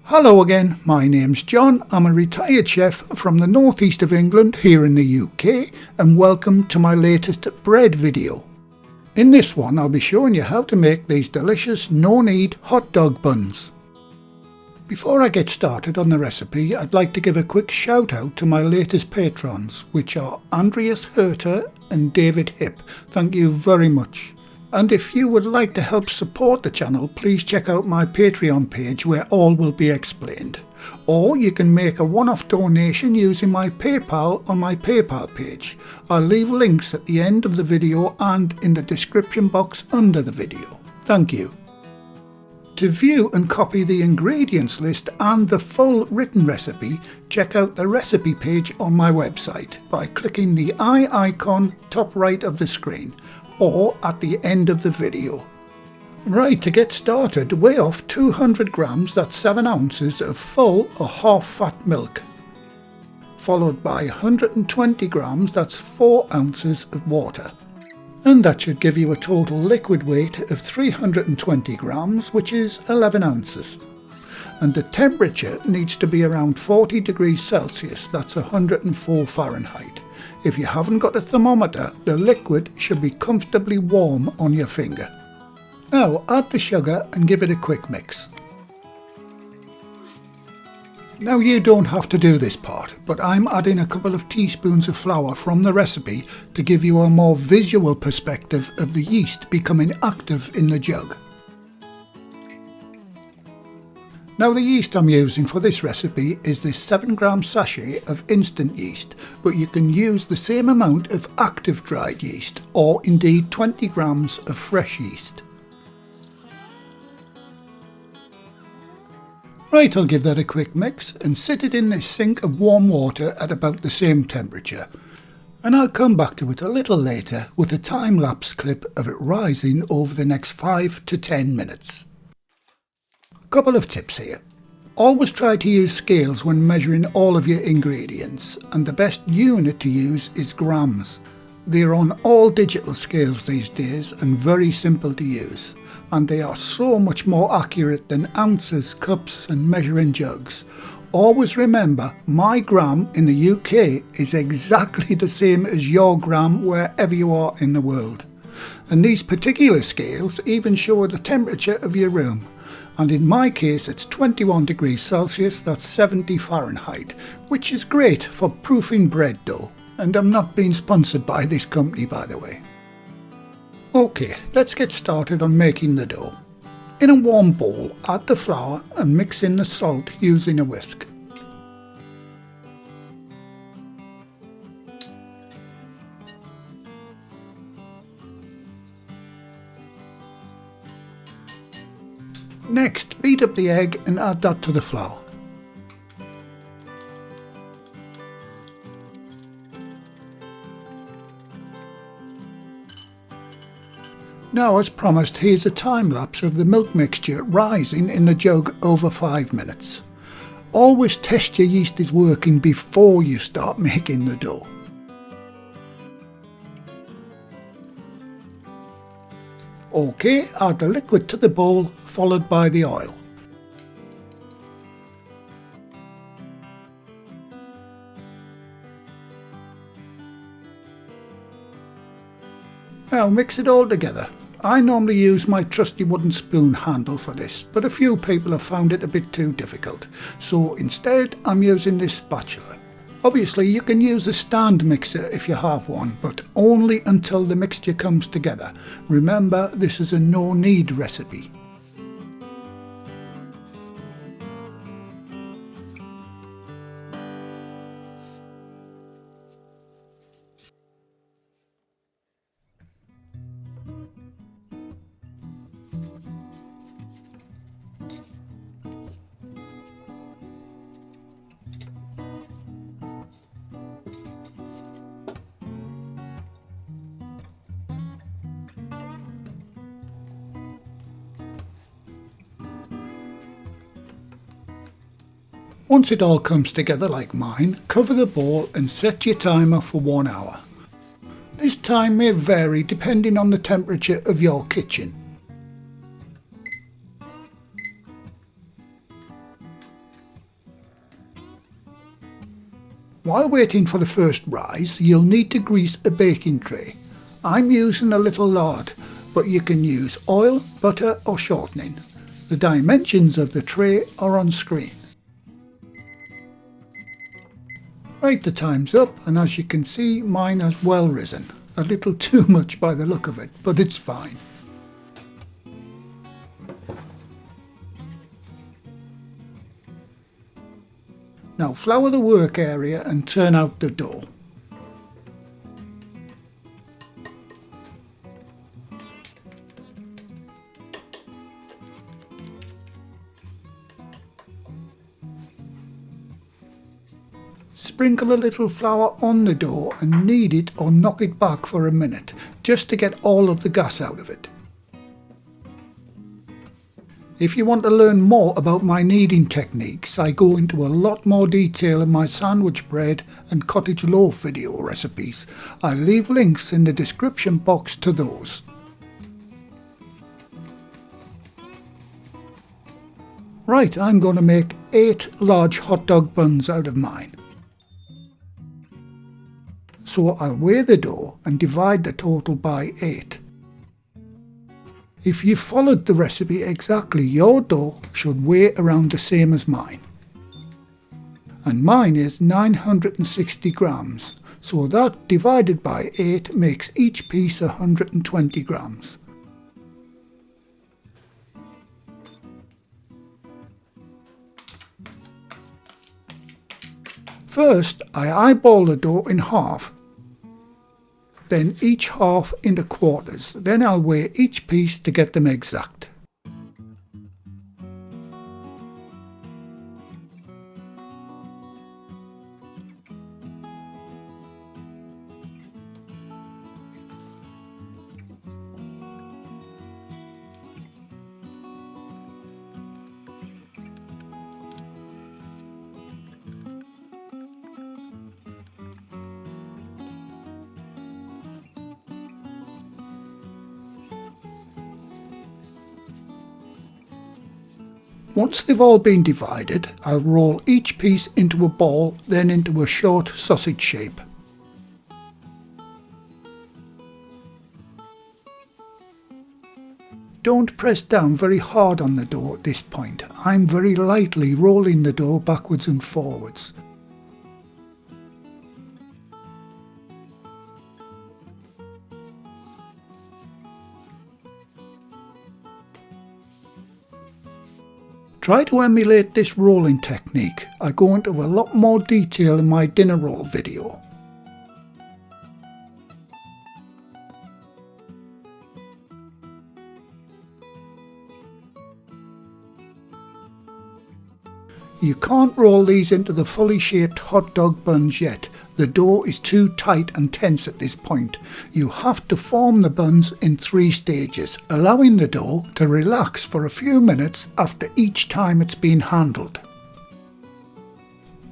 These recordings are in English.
Hello again, my name's John. I'm a retired chef from the northeast of England here in the UK, and welcome to my latest bread video. In this one I'll be showing you how to make these delicious no-knead hot dog buns. Before I get started on the recipe, I'd like to give a quick shout out to my latest patrons, which are Andreas Herter and David Hip. Thank you very much. And if you would like to help support the channel, please check out my Patreon page where all will be explained. Or you can make a one-off donation using my PayPal on my PayPal page. I'll leave links at the end of the video and in the description box under the video. Thank you. To view and copy the ingredients list and the full written recipe, check out the recipe page on my website by clicking the eye icon top right of the screen, or at the end of the video. Right, to get started, weigh off 200 grams, that's 7 ounces of full or half fat milk, followed by 120 grams, that's 4 ounces of water. And that should give you a total liquid weight of 320 grams, which is 11 ounces. And the temperature needs to be around 40 degrees Celsius, that's 104 Fahrenheit. If you haven't got a thermometer, the liquid should be comfortably warm on your finger. Now add the sugar and give it a quick mix. Now you don't have to do this part, but I'm adding a couple of teaspoons of flour from the recipe to give you a more visual perspective of the yeast becoming active in the jug. Now the yeast I'm using for this recipe is this 7-gram sachet of instant yeast, but you can use the same amount of active dried yeast, or indeed 20 grams of fresh yeast. Right, I'll give that a quick mix and sit it in this sink of warm water at about the same temperature. And I'll come back to it a little later with a time-lapse clip of it rising over the next 5 to 10 minutes. Couple of tips here. Always try to use scales when measuring all of your ingredients, and the best unit to use is grams. They're on all digital scales these days and very simple to use, and they are so much more accurate than ounces, cups and measuring jugs. Always remember, my gram in the UK is exactly the same as your gram wherever you are in the world. And these particular scales even show the temperature of your room. And in my case it's 21 degrees Celsius, that's 70 Fahrenheit, which is great for proofing bread dough. And I'm not being sponsored by this company, by the way. Okay, let's get started on making the dough. In a warm bowl, add the flour and mix in the salt using a whisk. Next, beat up the egg and add that to the flour. Now, as promised, here's a time lapse of the milk mixture rising in the jug over 5 minutes. Always test your yeast is working before you start making the dough. Okay, add the liquid to the bowl, followed by the oil. Now mix it all together. I normally use my trusty wooden spoon handle for this, but a few people have found it a bit too difficult, so instead I'm using this spatula. Obviously you can use a stand mixer if you have one, but only until the mixture comes together. Remember, this is a no-knead recipe. Once it all comes together like mine, cover the bowl and set your timer for 1 hour. This time may vary depending on the temperature of your kitchen. While waiting for the first rise, you'll need to grease a baking tray. I'm using a little lard, but you can use oil, butter or shortening. The dimensions of the tray are on screen. Right, the time's up, and as you can see, mine has well risen. A little too much by the look of it, but it's fine. Now flour the work area and turn out the dough. Sprinkle a little flour on the dough and knead it or knock it back for a minute, just to get all of the gas out of it. If you want to learn more about my kneading techniques, I go into a lot more detail in my sandwich bread and cottage loaf video recipes. I'll leave links in the description box to those. Right, I'm going to make 8 large hot dog buns out of mine. So I'll weigh the dough and divide the total by 8. If you followed the recipe exactly, your dough should weigh around the same as mine. And mine is 960 grams, so that divided by 8 makes each piece 120 grams. First, I eyeball the dough in half, then each half into quarters. Then I'll weigh each piece to get them exact. Once they've all been divided, I'll roll each piece into a ball, then into a short sausage shape. Don't press down very hard on the dough at this point. I'm very lightly rolling the dough backwards and forwards. Try to emulate this rolling technique. I go into a lot more detail in my dinner roll video. You can't roll these into the fully shaped hot dog buns yet. The dough is too tight and tense at this point. You have to form the buns in 3 stages, allowing the dough to relax for a few minutes after each time it's been handled.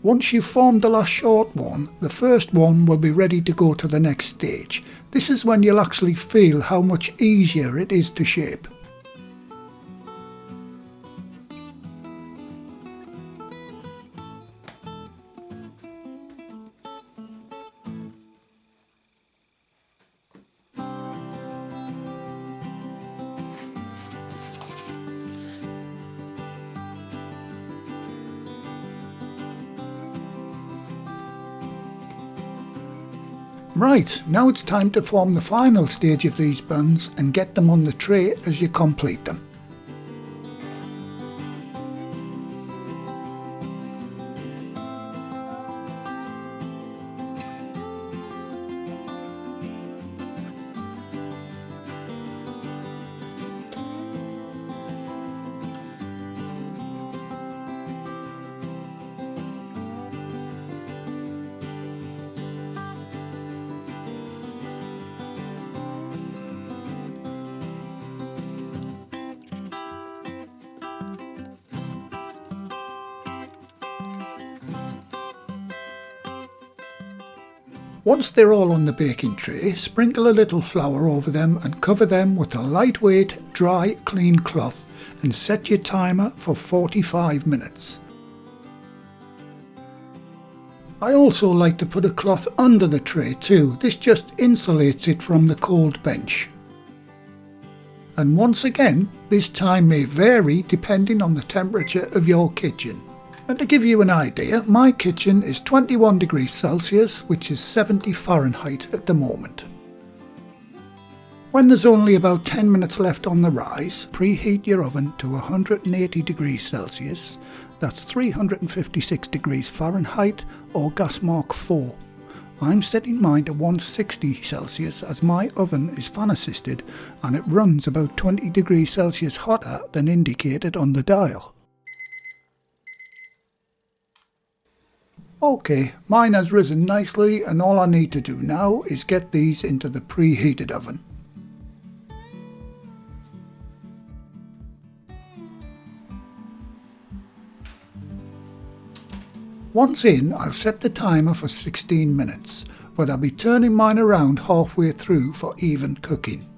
Once you've formed the last short one, the first one will be ready to go to the next stage. This is when you'll actually feel how much easier it is to shape. Right, now it's time to form the final stage of these buns and get them on the tray as you complete them. Once they're all on the baking tray, sprinkle a little flour over them and cover them with a lightweight, dry, clean cloth and set your timer for 45 minutes. I also like to put a cloth under the tray too. This just insulates it from the cold bench. And once again, this time may vary depending on the temperature of your kitchen. And to give you an idea, my kitchen is 21 degrees Celsius, which is 70 Fahrenheit at the moment. When there's only about 10 minutes left on the rise, preheat your oven to 180 degrees Celsius, that's 356 degrees Fahrenheit or gas mark 4. I'm setting mine to 160 Celsius as my oven is fan assisted and it runs about 20 degrees Celsius hotter than indicated on the dial. Okay, mine has risen nicely and all I need to do now is get these into the preheated oven. Once in, I'll set the timer for 16 minutes, but I'll be turning mine around halfway through for even cooking.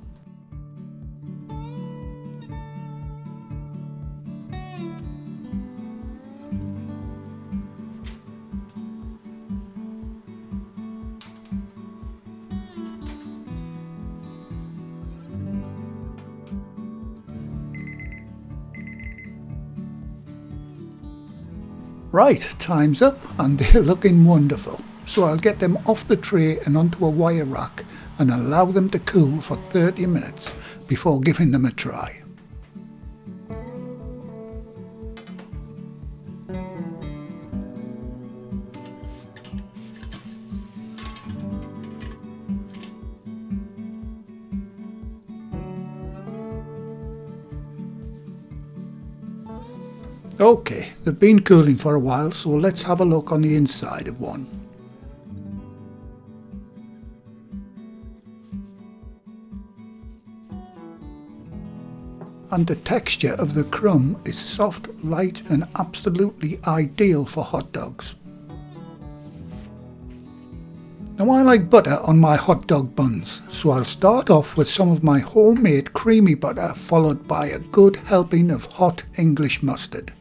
Right, time's up and they're looking wonderful. So I'll get them off the tray and onto a wire rack and allow them to cool for 30 minutes before giving them a try. Okay, they've been cooling for a while, so let's have a look on the inside of one. And the texture of the crumb is soft, light and absolutely ideal for hot dogs. Now I like butter on my hot dog buns, so I'll start off with some of my homemade creamy butter followed by a good helping of hot English mustard.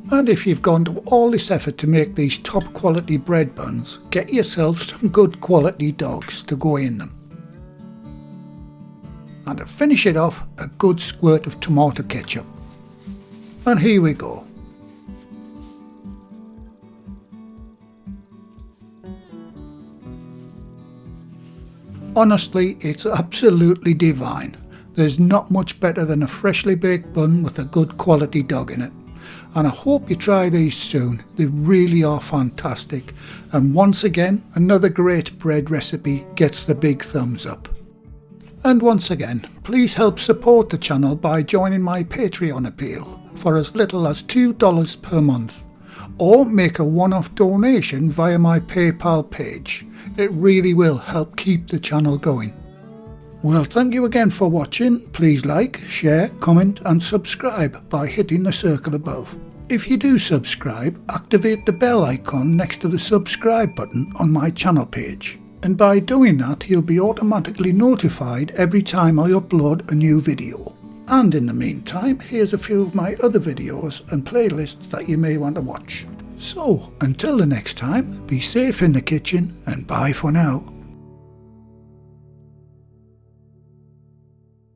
And if you've gone to all this effort to make these top quality bread buns, get yourself some good quality dogs to go in them. And to finish it off, a good squirt of tomato ketchup. And here we go. Honestly, it's absolutely divine. There's not much better than a freshly baked bun with a good quality dog in it. And I hope you try these soon. They really are fantastic. And once again, another great bread recipe gets the big thumbs up. And once again, please help support the channel by joining my Patreon appeal for as little as $2 per month. Or make a one-off donation via my PayPal page. It really will help keep the channel going. Well, thank you again for watching. Please like, share, comment and subscribe by hitting the circle above. If you do subscribe, activate the bell icon next to the subscribe button on my channel page. And by doing that, you'll be automatically notified every time I upload a new video. And in the meantime, here's a few of my other videos and playlists that you may want to watch. So, until the next time, be safe in the kitchen and bye for now.